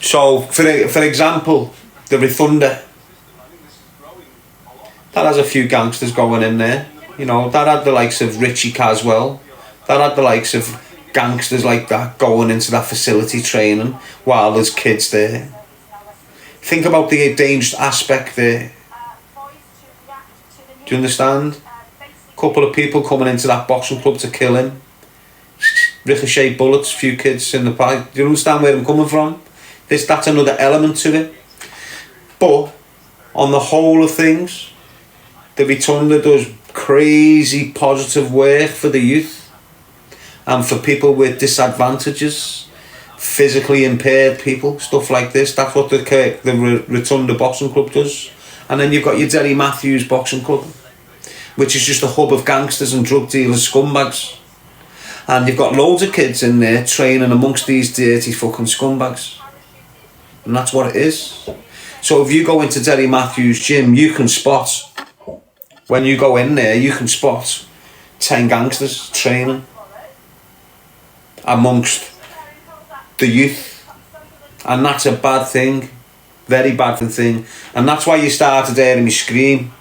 So, for example, the Rotunda, that has a few gangsters going in there. You know, that had the likes of Richie Caswell. That had the likes of gangsters like that going into that facility training while there's kids there. Think about the dangerous aspect there. Do you understand? A couple of people coming into that boxing club to kill him. Ricochet bullets, few kids in the park. Do you understand where I'm coming from? That's another element to it. But on the whole of things, the Rotunda does crazy positive work for the youth and for people with disadvantages, physically impaired people, stuff like this. That's what the Rotunda Boxing Club does. And then you've got your Derry Matthews Boxing Club, which is just a hub of gangsters and drug dealers, scumbags. And you've got loads of kids in there training amongst these dirty fucking scumbags. And that's what it is. So if you go into Derry Matthews' gym, you can spot, when you go in there, you can spot 10 gangsters training amongst the youth. And that's a bad thing. Very bad thing. And that's why you started hearing me scream.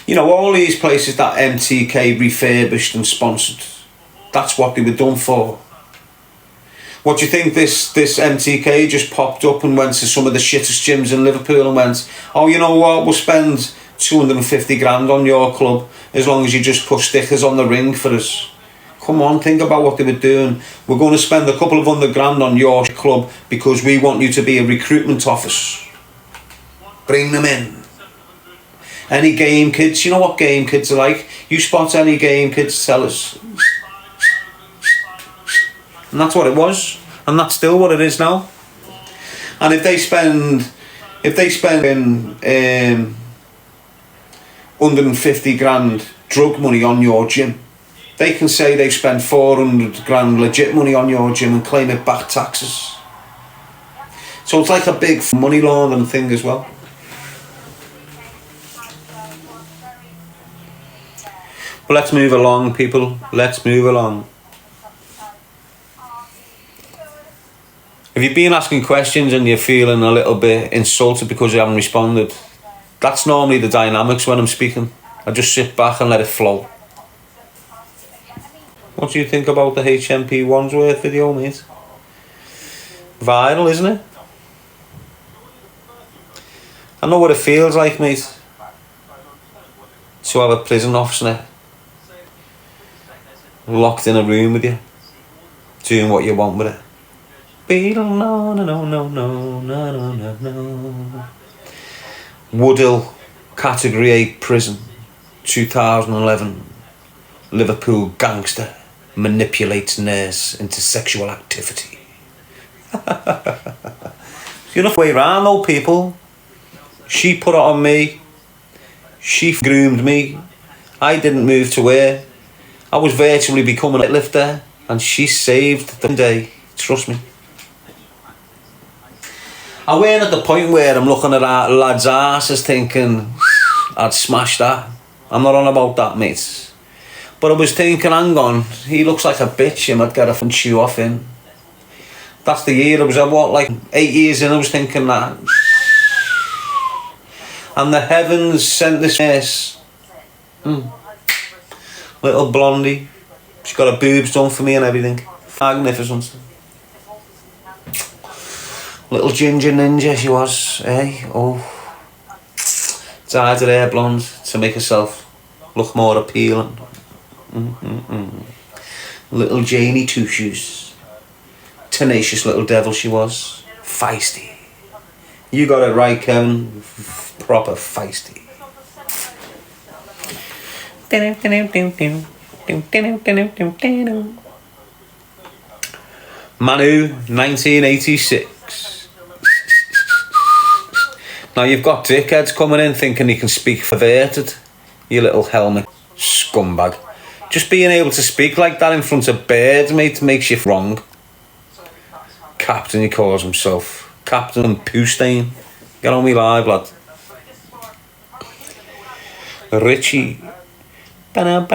You know, all these places that MTK refurbished and sponsored, that's what they were done for. What do you think this MTK just popped up and went to some of the shittest gyms in Liverpool and went, oh, you know what, we'll spend 250 grand on your club as long as you just put stickers on the ring for us. Come on, think about what they were doing. We're going to spend a couple of £100 on your club because we want you to be a recruitment office. Bring them in. Any game kids, you know what game kids are like? You spot any game kids, tell us. And that's what it was. And that's still what it is now. And if they spend 150 grand drug money on your gym, they can say they've spent 400 grand legit money on your gym and claim it back taxes. So it's like a big money laundering thing as well. But let's move along, people. Let's move along. If you've been asking questions and you're feeling a little bit insulted because you haven't responded, that's normally the dynamics when I'm speaking. I just sit back and let it flow. What do you think about the HMP Wandsworth video, mate? Viral, isn't it? I know what it feels like, mate, to have a prison officer locked in a room with you, doing what you want with it. No, no, no, no, no, no, no, no. Woodhill, Category 8 prison, 2011. Liverpool gangster manipulates nurse into sexual activity. You know the way around though, people. She put it on me. She groomed me. I didn't move to her. I was virtually becoming a lifter, and she saved the day. Trust me. I weren't at the point where I'm looking at that lad's asses thinking, I'd smash that. I'm not on about that, mate. But I was thinking, hang on, he looks like a bitch, and I'd get a chew off him. That's the year. I was at what, like 8 years in, I was thinking that. And the heavens sent this nurse. Little blondie. She's got her boobs done for me and everything. Magnificent. Little ginger ninja she was, eh? Oh. Dyed her hair blonde to make herself look more appealing. Little Janie Two Shoes. Tenacious little devil she was. Feisty. You got it right, Kevin. Proper feisty. Manu, 1986. Now you've got dickheads coming in thinking he can speak perverted. You little helmet scumbag. Just being able to speak like that in front of birds, mate, makes you wrong. Captain, he calls himself. Captain Poo Stain. Get on me live, lad. Richie. Yes,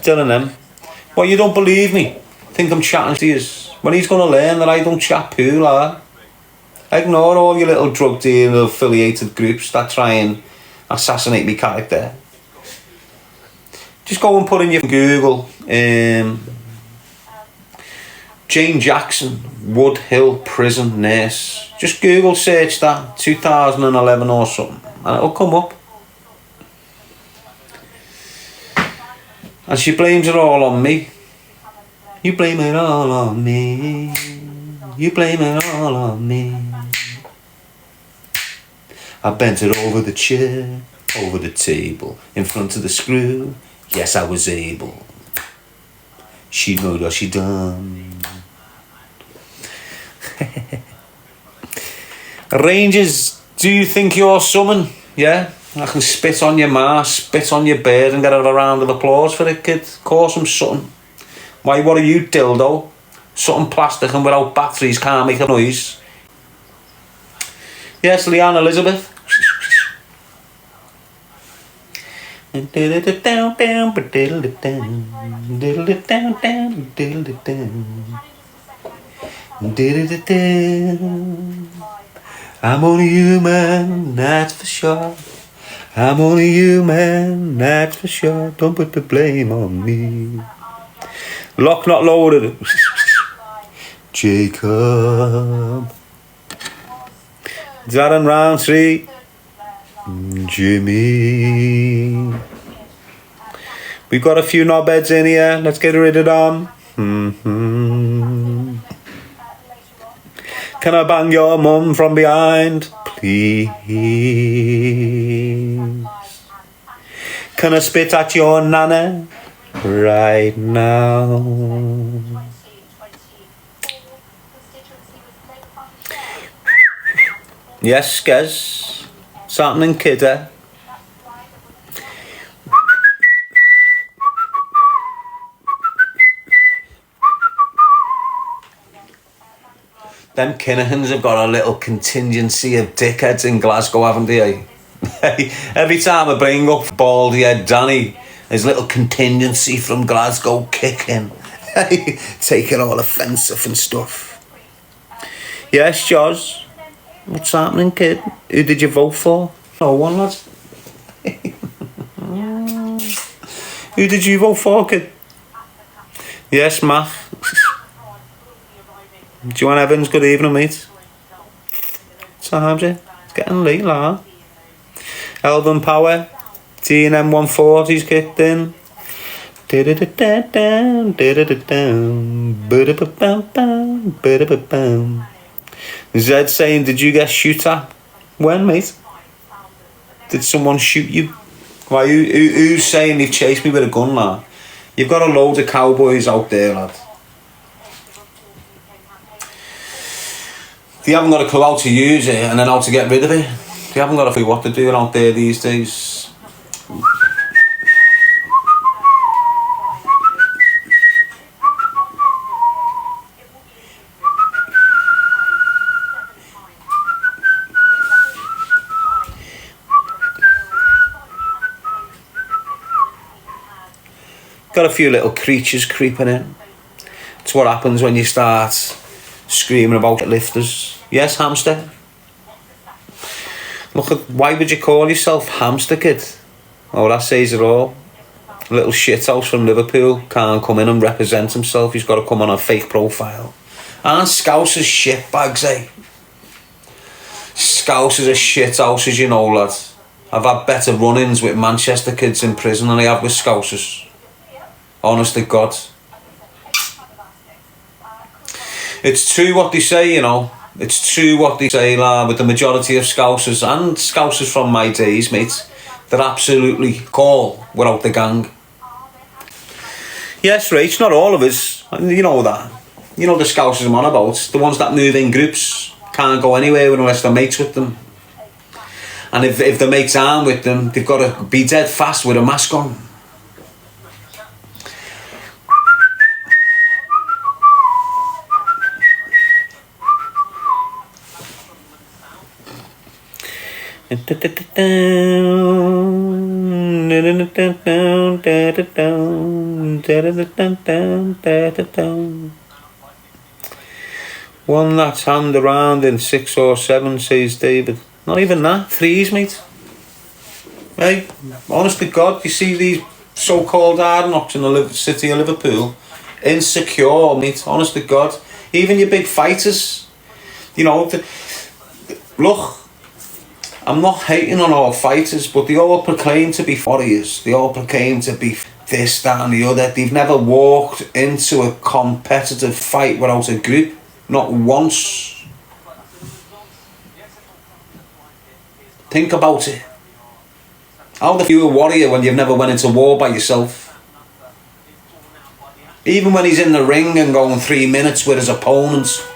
Dylan M. Well, you don't believe me. think I'm chatting to you. When he's going to learn that I don't chat poo, like, ignore all your little drug dealer affiliated groups that try and assassinate me character. Just go and put in your Google, Jane Jackson, Wood Hill Prison Nurse. Just Google search that, 2011 or something, and it'll come up. And she blames it all on me. You blame it all on me. You blame it all on me. I bent it over the chair, over the table, in front of the screw. Yes, I was able. She knew what she done. Rangers, do you think you're someone? Yeah? I can spit on your ma, spit on your bird and get a round of applause for it, kid. Cause them something. Why, what are you, dildo? Something plastic and without batteries can't make a noise. Yes, Leanne Elizabeth. I'm only human, that's for sure. I'm only human, that's for sure. Don't put the blame on me. Lock not loaded. Jacob. Darren Roundtree. Jimmy. We've got a few knobheads in here. Let's get rid of them. Can I bang your mum from behind? Please. Can I spit at your nana? Right now. Yes, Skez. Something, kidder. Them Kinahans have got a little contingency of dickheads in Glasgow, haven't they? Every time I bring up baldy head Danny, there's a little contingency from Glasgow kicking. Taking all offensive and stuff. Yes, Joz. What's happening, kid? Who did you vote for? No one, lad. Who did you vote for, kid? Yes, Matt. Joanne Evans, good evening, mate. Times it. It's getting late, lad. Elvin Power. T&M 140's kicked in. Zed saying, did you get shoot at? When, mate? Did someone shoot you? Why, who's saying they've chased me with a gun, lad? You've got a load of cowboys out there, lad. They haven't got a clue how to use it and then how to get rid of it. They haven't got a clue what to do out there these days. Got a few little creatures creeping in. It's what happens when you start screaming about lifters. Yes, hamster. Look, why would you call yourself hamster, kid? Oh, that says it all. A little shithouse from Liverpool can't come in and represent himself. He's got to come on a fake profile. And Scouse is shitbags, eh? Scouse is a shithouse, as you know, lad. I've had better run-ins with Manchester kids in prison than I have with Scousers. Honest to God. It's true what they say, you know. It's true what they say, lad, with the majority of Scousers and Scousers from my days, mate. They're absolutely cool without the gang. Yes, Rach, not all of us. You know that. You know the Scousers I'm on about. The ones that move in groups. Can't go anywhere unless they're mates with them. And if the mates aren't with them, they've got to be dead fast with a mask on. One that's hand around in 6 or 7, says David. Not even that, 3s, mate. Hey, honest to God, you see these so-called hard knocks in the city of Liverpool, insecure, mate, honest to God. Even your big fighters, you know, look, I'm not hating on all fighters, but they all proclaim to be warriors. They all proclaim to be this, that and the other. They've never walked into a competitive fight without a group. Not once. Think about it. How the you a warrior when you've never went into war by yourself? Even when he's in the ring and going 3 minutes with his opponents,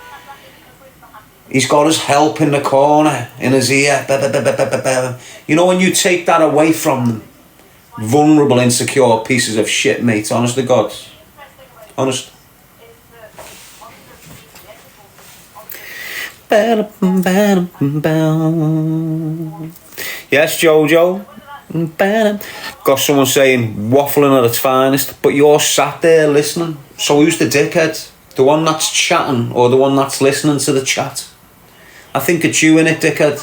he's got his help in the corner, in his ear. You know, when you take that away from them, vulnerable, insecure pieces of shit, mate, honest to God. Honest. Yes, Jojo. Got someone saying waffling at its finest, but you're sat there listening. So who's the dickhead? The one that's chatting or the one that's listening to the chat? I think it's you, innit, dickhead?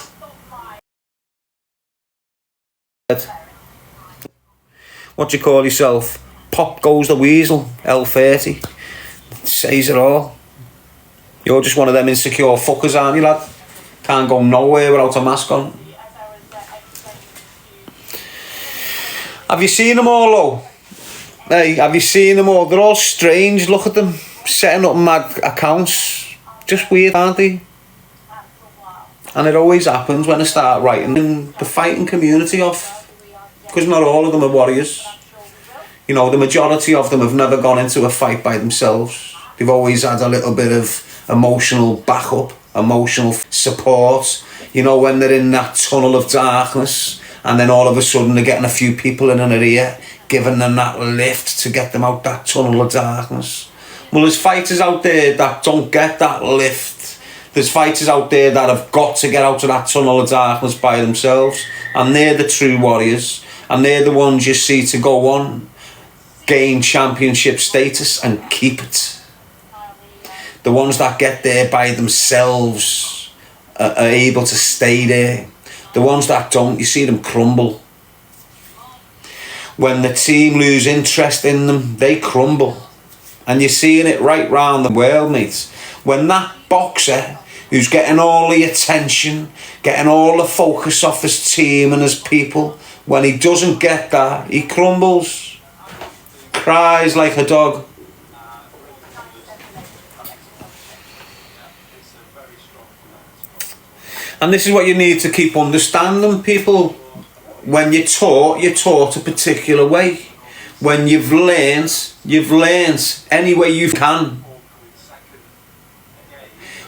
What do you call yourself? Pop goes the weasel, L30. It says it all. You're just one of them insecure fuckers, aren't you, lad? Can't go nowhere without a mask on. Have you seen them all, though? Hey, have you seen them all? They're all strange, look at them. Setting up mad accounts. Just weird, aren't they? And it always happens when they start writing the fighting community off. Because not all of them are warriors. You know, the majority of them have never gone into a fight by themselves. They've always had a little bit of emotional backup, emotional support. You know, when they're in that tunnel of darkness, and then all of a sudden they're getting a few people in their ear, giving them that lift to get them out that tunnel of darkness. Well, there's fighters out there that don't get that lift. There's fighters out there that have got to get out of that tunnel of darkness by themselves, and they're the true warriors, and they're the ones you see to go on, gain championship status and keep it. The ones that get there by themselves are able to stay there. The ones that don't, you see them crumble. When the team lose interest in them, they crumble. And you're seeing it right round the world, mate. When that boxer who's getting all the attention, getting all the focus off his team and his people, when he doesn't get that, he crumbles. Cries like a dog. And this is what you need to keep understanding, people. When you're taught a particular way. When you've learnt any way you can.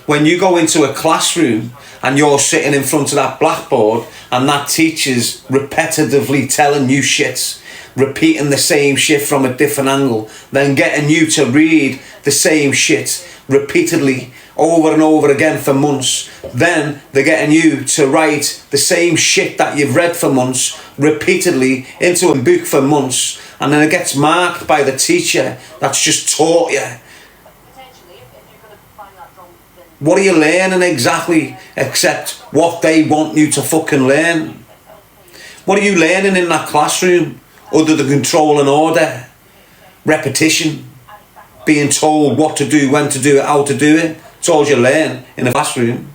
When you go into a classroom and you're sitting in front of that blackboard and that teacher's repetitively telling you shit, repeating the same shit from a different angle, then getting you to read the same shit repeatedly over and over again for months, then they're getting you to write the same shit that you've read for months repeatedly into a book for months, and then it gets marked by the teacher that's just taught you. What are you learning exactly except what they want you to fucking learn? What are you learning in that classroom other than control and order? Repetition. Being told what to do, when to do it, how to do it. It's all you learn in a classroom.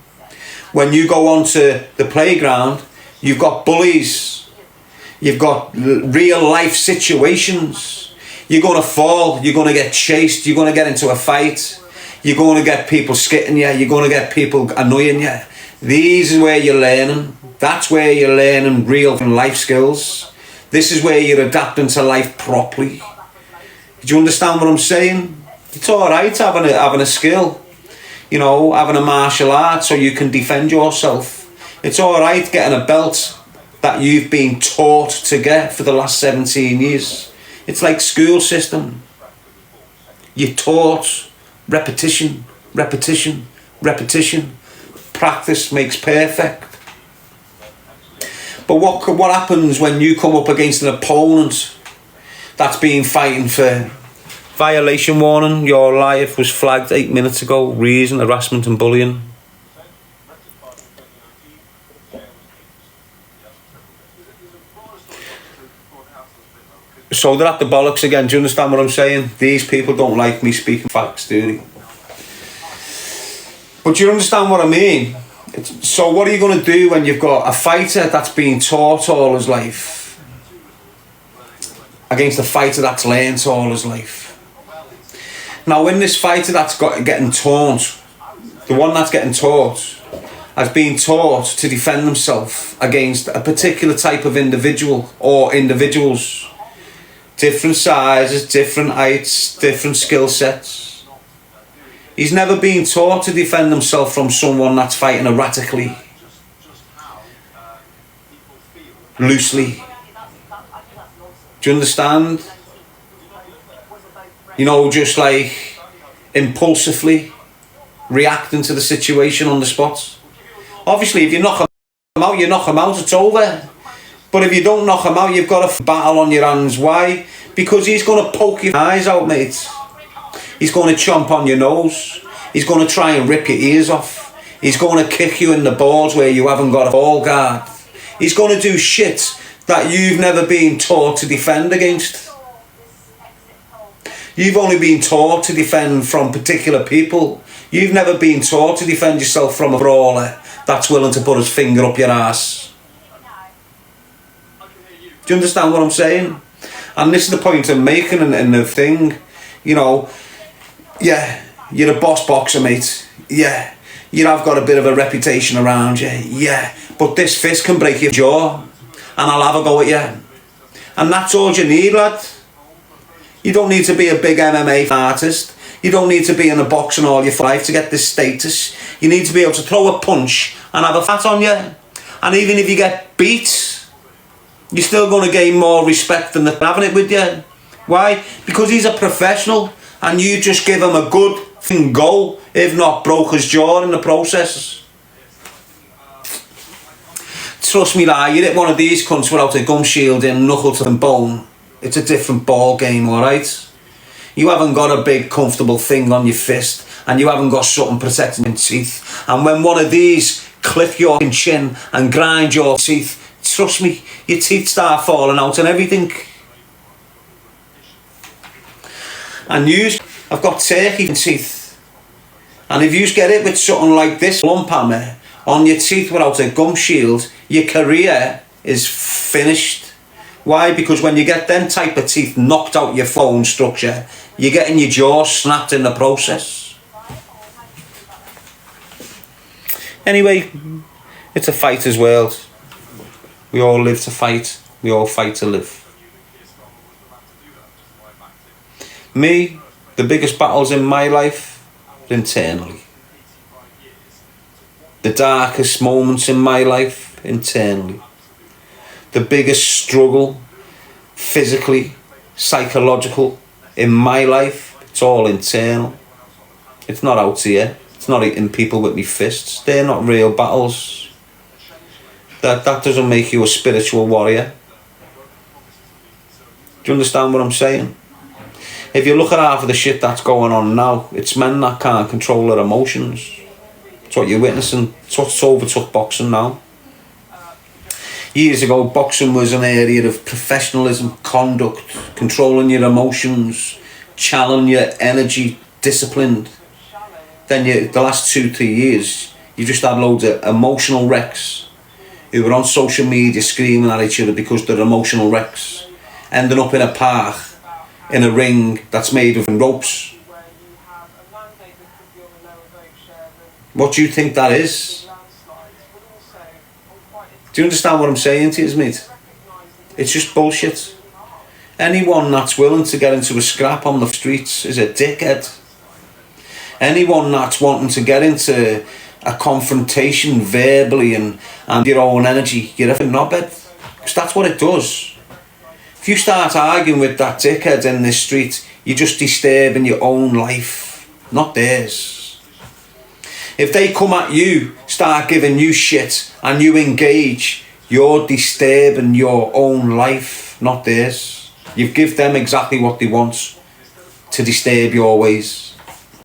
When you go onto the playground, you've got bullies. You've got real life situations. You're going to fall. You're going to get chased. You're going to get into a fight. You're going to get people skitting you. You're going to get people annoying you. These is where you're learning. That's where you're learning real life skills. This is where you're adapting to life properly. Do you understand what I'm saying? It's alright having a skill. You know, having a martial art so you can defend yourself. It's alright getting a belt that you've been taught to get for the last 17 years. It's like school system. You're taught repetition, repetition, repetition. Practice makes perfect. But what happens when you come up against an opponent that's been fighting for Violation warning. Your life was flagged 8 minutes ago. Reason: harassment and bullying. So they're at the bollocks again. Do you understand what I'm saying? These people don't like me speaking facts, do they? But do you understand what I mean? So what are you going to do when you've got a fighter that's been taught all his life against a fighter that's learned all his life? Now, when this fighter that's getting taught, the one that's getting taught, has been taught to defend himself against a particular type of individual or individuals, different sizes, different heights, different skill sets. He's never been taught to defend himself from someone that's fighting erratically, loosely. Do you understand? You know, just like impulsively reacting to the situation on the spot. Obviously, if you knock him out, you knock him out, it's over. But if you don't knock him out, you've got a battle on your hands. Why? Because he's going to poke your eyes out, mate. He's going to chomp on your nose. He's going to try and rip your ears off. He's going to kick you in the balls where you haven't got a ball guard. He's going to do shit that you've never been taught to defend against. You've only been taught to defend from particular people. You've never been taught to defend yourself from a brawler that's willing to put his finger up your ass. Do you understand what I'm saying? And this is the point I'm making in the thing. You know, yeah, you're a boss boxer, mate. Yeah, you have got a bit of a reputation around you. Yeah, but this fist can break your jaw and I'll have a go at you. And that's all you need, lad. You don't need to be a big MMA artist. You don't need to be in the boxing all your life to get this status. You need to be able to throw a punch and have a fat on you. And even if you get beat, you're still going to gain more respect than having it with you. Why? Because he's a professional and you just give him a good go, if not broke his jaw in the process. Trust me, lad, you hit one of these cunts without a gum shield in, knuckle to the bone. It's a different ball game, alright? You haven't got a big comfortable thing on your fist and you haven't got something protecting your teeth. And when one of these clip your chin and grind your teeth, trust me, your teeth start falling out and everything. And I've got turkey teeth. And if you get it with something like this lump hammer on your teeth without a gum shield, your career is finished. Why? Because when you get them type of teeth knocked out your bone structure, you're getting your jaw snapped in the process. Anyway, it's a fighter's world. We all live to fight. We all fight to live. Me, the biggest battles in my life, internally. The darkest moments in my life, internally. The biggest struggle, physically, psychological, in my life, it's all internal. It's not out here. It's not hitting people with me fists. They're not real battles. That doesn't make you a spiritual warrior. Do you understand what I'm saying? If you look at half of the shit that's going on now, it's men that can't control their emotions. It's what you're witnessing. It's what's overtook boxing now. Years ago, boxing was an area of professionalism, conduct, controlling your emotions, channeling your energy, disciplined. Then the last 2-3 years, you just had loads of emotional wrecks who were on social media screaming at each other because they're emotional wrecks, ending up in a park, in a ring that's made of ropes. What do you think that is? Do you understand what I'm saying to you, mate? It's just bullshit. Anyone that's willing to get into a scrap on the streets is a dickhead. Anyone that's wanting to get into a confrontation verbally and your own energy, you're a knobhead. Because that's what it does. If you start arguing with that dickhead in this street, you're just disturbing your own life, not theirs. If they come at you, start giving you shit, and you engage, you're disturbing your own life, not theirs. You give them exactly what they want. to disturb you always.